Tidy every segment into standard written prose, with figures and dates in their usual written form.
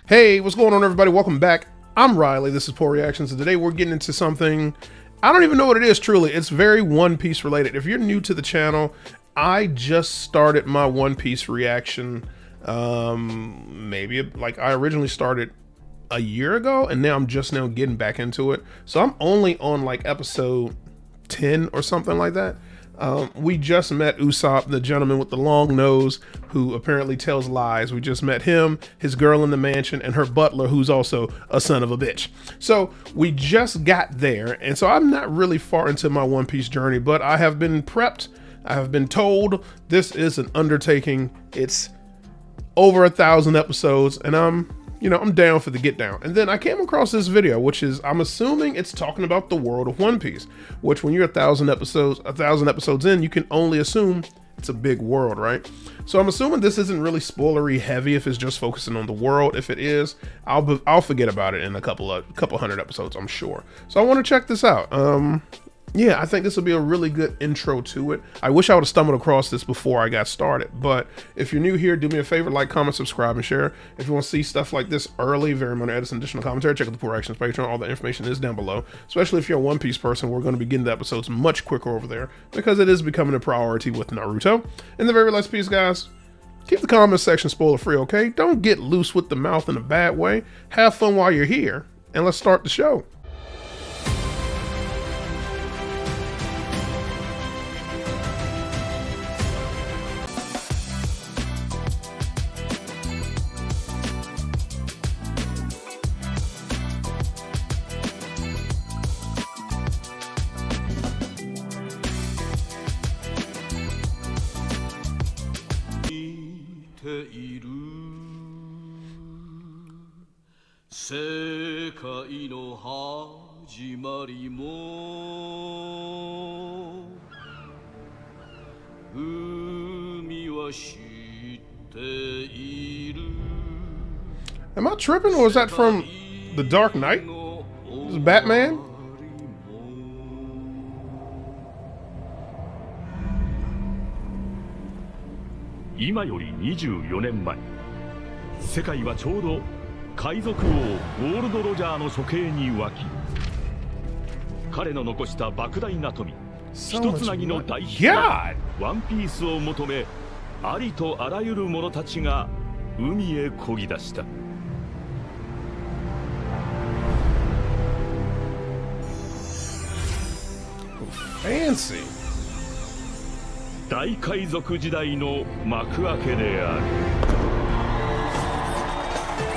Hey, what's going on, everybody? Welcome back. I'm Riley. This is Poor Reactions, and today we're getting into something I don't even know what it is. Truly, it's very One Piece related. If you're new to the channel, I just started my One Piece reaction. Maybe like I originally started a year ago, and now I'm just now getting back into it. So I'm only on like episode 10 or something like that. We just met Usopp, the gentleman with the long nose who apparently tells lies. We just met him, his girl in the mansion, and her butler, who's also a son of a bitch. So we just got there, and so I'm not really far into my One Piece journey, but I have been prepped. I have been told this is an undertaking. It's over 1,000 episodes, and I'm down for the get down. And then I came across this video, which is, I'm assuming it's talking about the world of One Piece, which when you're 1,000 episodes in, you can only assume it's a big world, right? So I'm assuming this isn't really spoilery heavy if it's just focusing on the world. If it is, I'll forget about it in a couple hundred episodes, I'm sure. So I want to check this out. Yeah, I think this will be a really good intro to it. I wish I would have stumbled across this before I got started, but if you're new here, do me a favor, like, comment, subscribe, and share. If you want to see stuff like this early, very minor edits and additional commentary, check out the Poor Reactions Patreon. All the information is down below, especially if you're a One Piece person. We're going to be getting the episodes much quicker over there because it is becoming a priority with Naruto. In the very last piece, guys, keep the comment section spoiler free, okay? Don't get loose with the mouth in a bad way. Have fun while you're here, and let's start the show. Am I tripping, or is that from The Dark Knight? Is it Batman? Ima yori 24年前、世界はちょうど海賊王ウォールド・ロジャーの処刑に沸き、彼の残した莫大な富、一つなぎの大秘ワンピースを求め、ありとあらゆる者たちが海へ漕ぎ出した。Fancy. 大海賊時代の幕開けである。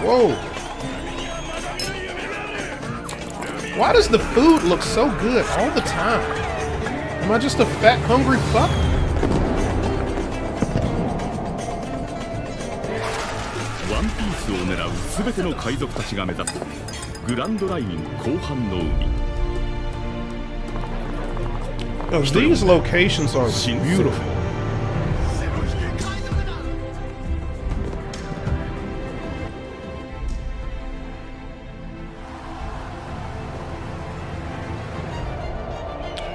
Whoa. Why does the food look so good all the time? Am I just a fat, hungry fuck? One Piece を狙うすべての海賊たちが目指すグランドライン後半の海。Oh, these locations are beautiful.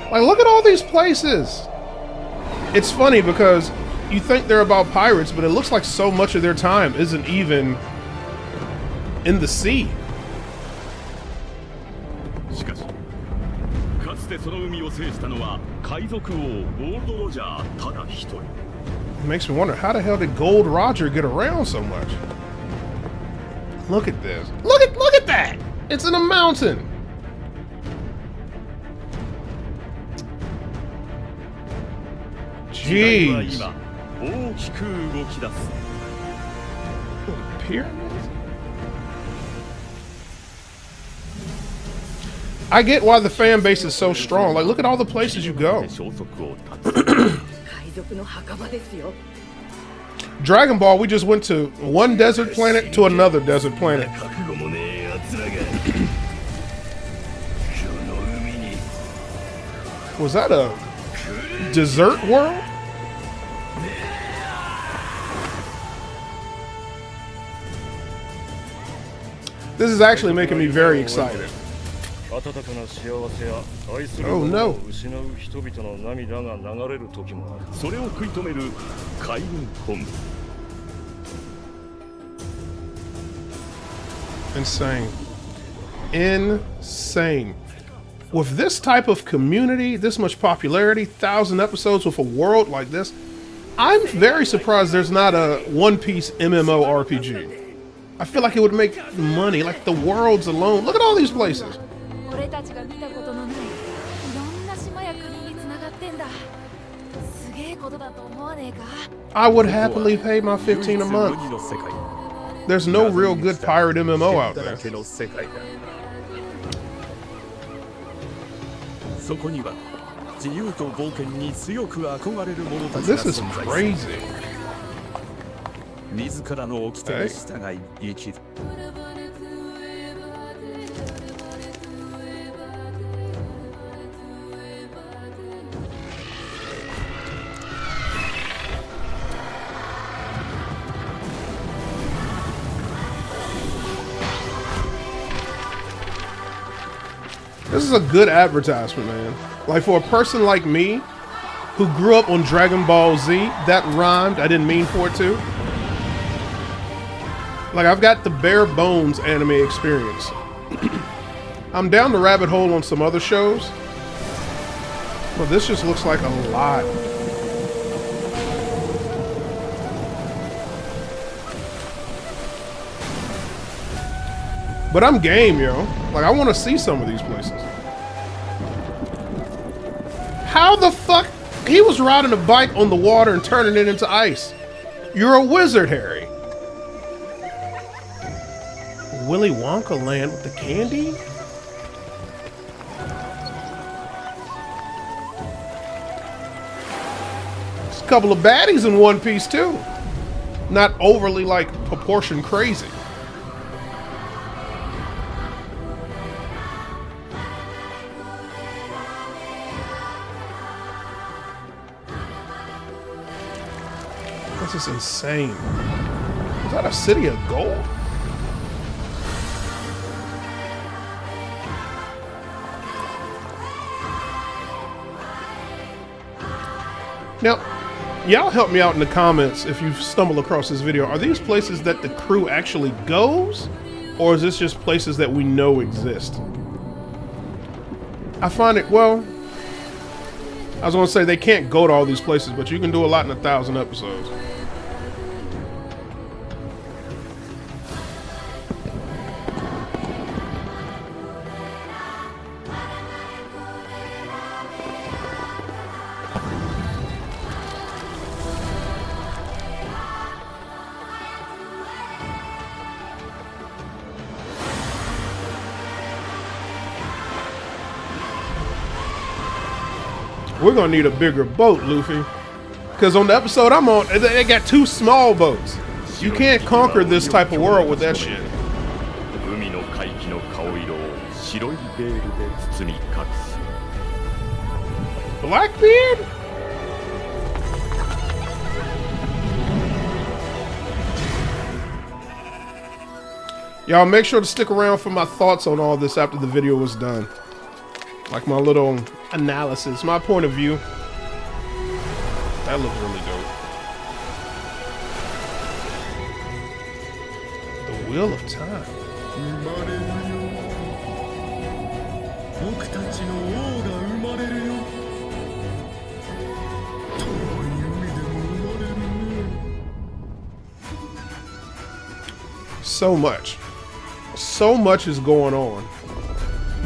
Like, look at all these places. It's funny because you think they're about pirates, but it looks like so much of their time isn't even in the sea. It makes me wonder, how the hell did Gold Roger get around so much? Look at this. Look at that! It's in a mountain. Jeez. Pyramids? I get why the fan base is so strong. Like, look at all the places you go. Dragon Ball, we just went to one desert planet to another desert planet. Was that a desert world? This is actually making me very excited. Oh no. それを食い止める海軍本部。Insane. Insane. With this type of community, this much popularity, 1,000 episodes with a world like this, I'm very surprised there's not a One Piece MMORPG. I feel like it would make money, like the worlds alone. Look at all these places. I would happily pay my $15 a month. There's no real good pirate MMO out there. This is crazy. Hey. This is a good advertisement, man. Like, for a person like me, who grew up on Dragon Ball Z, that rhymed, I didn't mean for it to. Like, I've got the bare bones anime experience. I'm down the rabbit hole on some other shows, but this just looks like a lot. But I'm game, yo. Like, I want to see some of these places. How the fuck? He was riding a bike on the water and turning it into ice. You're a wizard, Harry. Willy Wonka land with the candy? There's a couple of baddies in One Piece, too. Not overly, like, proportion crazy. This is insane. Is that a city of gold? Now, y'all help me out in the comments if you've stumbled across this video. Are these places that the crew actually goes? Or is this just places that we know exist? I find it, well, I was going to say they can't go to all these places, but you can do a lot in 1,000 episodes. We're gonna need a bigger boat, Luffy. Because on the episode I'm on, they got 2 small boats. You can't conquer this type of world with that shit. Blackbeard? Y'all make sure to stick around for my thoughts on all this after the video was done. Like my little analysis, my point of view. That looks really dope. The Wheel of Time. So much. So much is going on.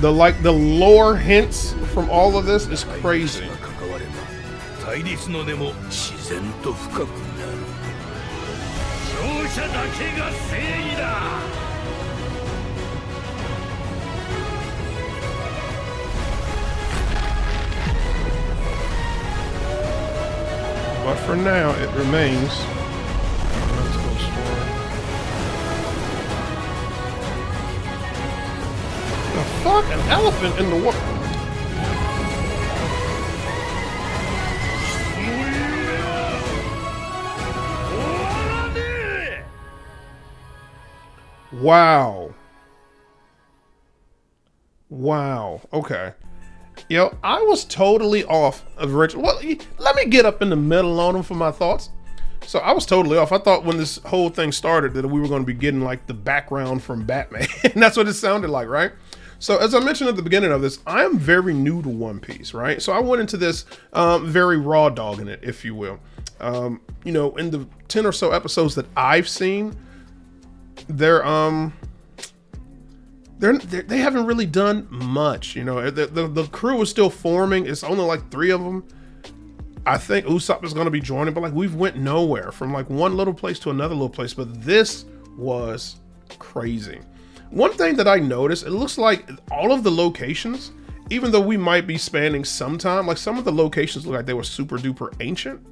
The lore hints from all of this is crazy. But for now, it remains. Let's go slow. The fuck? An elephant in the water? Wow. Wow. Okay. Yo, I was totally off of Rich. Well, let me get up in the middle on him for my thoughts. So I was totally off. I thought when this whole thing started that we were going to be getting like the background from Batman. And that's what it sounded like, right? So as I mentioned at the beginning of this, I am very new to One Piece, right? So I went into this very raw dogging it, if you will. You know, in the 10 or so episodes that I've seen, they haven't really done much. You know, the crew is still forming. It's only like 3 of them. I think Usopp is going to be joining, but like we've went nowhere from like one little place to another little place. But this was crazy. One thing that I noticed, it looks like all of the locations, even though we might be spanning some time, like some of the locations look like they were super duper ancient.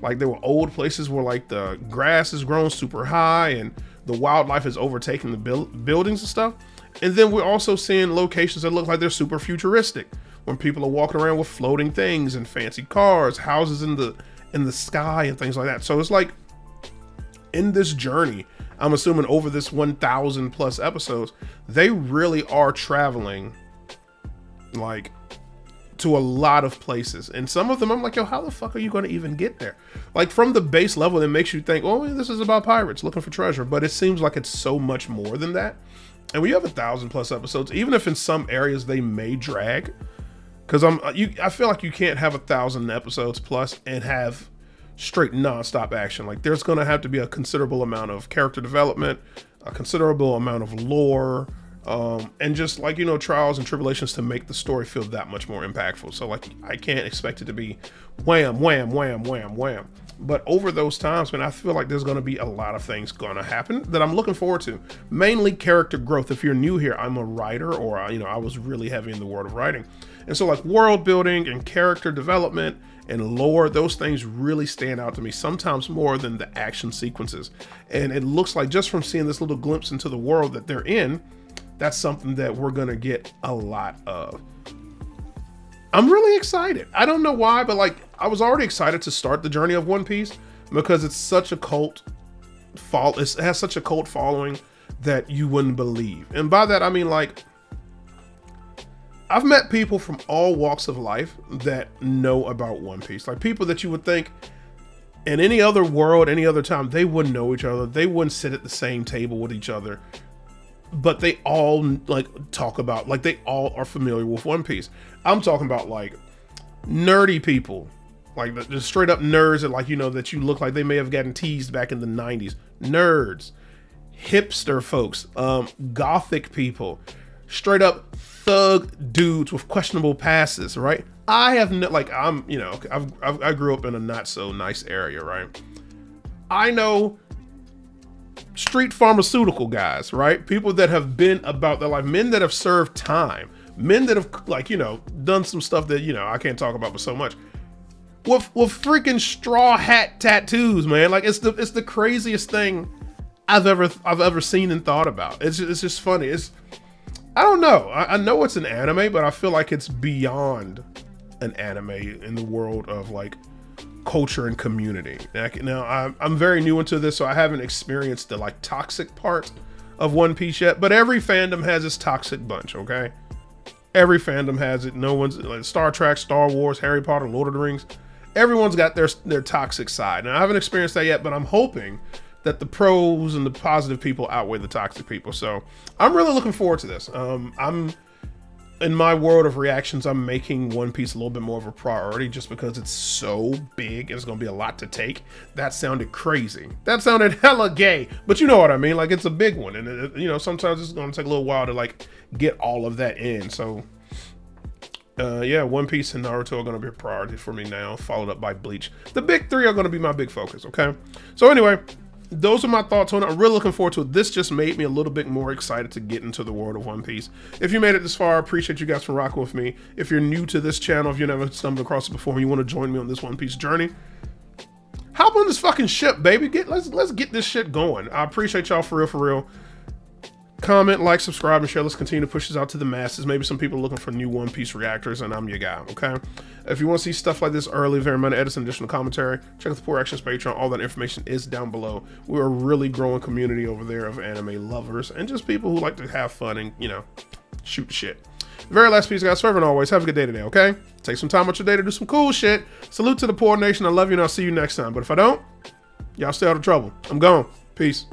Like there were old places where like the grass is grown super high and the wildlife is overtaking the buildings and stuff. And then we're also seeing locations that look like they're super futuristic, when people are walking around with floating things and fancy cars, houses in the sky and things like that. So it's like in this journey, I'm assuming over this 1,000 plus episodes, they really are traveling like to a lot of places. And some of them I'm like, yo, how the fuck are you going to even get there? Like from the base level, it makes you think, oh, this is about pirates looking for treasure. But it seems like it's so much more than that. And we have 1,000 plus episodes, even if in some areas they may drag, because I feel like you can't have 1,000 episodes plus and have straight nonstop action. Like there's going to have to be a considerable amount of character development, a considerable amount of lore, and just like, you know, trials and tribulations to make the story feel that much more impactful. So like I can't expect it to be wham, wham, wham, wham, wham. But over those times, man, I feel like there's going to be a lot of things going to happen that I'm looking forward to. Mainly character growth. If you're new here, I'm a writer, or, you know, I was really heavy in the world of writing. And so like world building and character development and lore, those things really stand out to me, sometimes more than the action sequences. And it looks like just from seeing this little glimpse into the world that they're in, that's something that we're going to get a lot of. I'm really excited. I don't know why, but like I was already excited to start the journey of One Piece because it's such a cult it has such a cult following that you wouldn't believe. And by that, I mean like I've met people from all walks of life that know about One Piece. Like people that you would think in any other world, any other time, they wouldn't know each other. They wouldn't sit at the same table with each other. But they all like talk about, like they all are familiar with One Piece. I'm talking about like nerdy people, like the straight up nerds that like, you know, that you look like they may have gotten teased back in the 90s. Nerds, hipster folks, gothic people, straight up thug dudes with questionable passes, right? I have no, like I'm, you know, I grew up in a not so nice area, right? I know street pharmaceutical guys, right? People that have been about their life, men that have served time, men that have like, you know, done some stuff that, you know, I can't talk about but so much. With freaking straw hat tattoos, man. Like it's the craziest thing I've ever seen and thought about. It's just funny. I don't know. I know it's an anime, but I feel like it's beyond an anime in the world of like culture and community. Now I'm very new into this, so I haven't experienced the like toxic part of One Piece yet, but every fandom has its toxic bunch, okay? Every fandom has it. No one's like Star Trek, Star Wars, Harry Potter, Lord of the Rings. Everyone's got their toxic side. And I haven't experienced that yet, but I'm hoping that the pros and the positive people outweigh the toxic people. So I'm really looking forward to this. I'm in my world of reactions, I'm making One Piece a little bit more of a priority just because it's so big and it's going to be a lot to take. That sounded crazy. That sounded hella gay, but you know what I mean? Like it's a big one. And it, you know, sometimes it's going to take a little while to like get all of that in. So yeah, One Piece and Naruto are going to be a priority for me now, followed up by Bleach. The big 3 are going to be my big focus. Okay. So anyway, those are my thoughts on it. I'm really looking forward to it. This just made me a little bit more excited to get into the world of One Piece. If you made it this far, I appreciate you guys for rocking with me. If you're new to this channel, if you never stumbled across it before and you want to join me on this One Piece journey, hop on this fucking ship, baby. Let's get this shit going. I appreciate y'all for real. Comment, like, subscribe, and share. Let's continue to push this out to the masses. Maybe some people are looking for new One Piece reactors, and I'm your guy, okay? If you want to see stuff like this early, very minor edits and additional commentary, check out the Poor Actions Patreon. All that information is down below. We're a really growing community over there of anime lovers and just people who like to have fun and, you know, shoot the shit. Very last piece, guys. Forever and always, have a good day today, okay? Take some time out your day to do some cool shit. Salute to the poor nation. I love you, and I'll see you next time. But if I don't, Y'all stay out of trouble. I'm gone. Peace.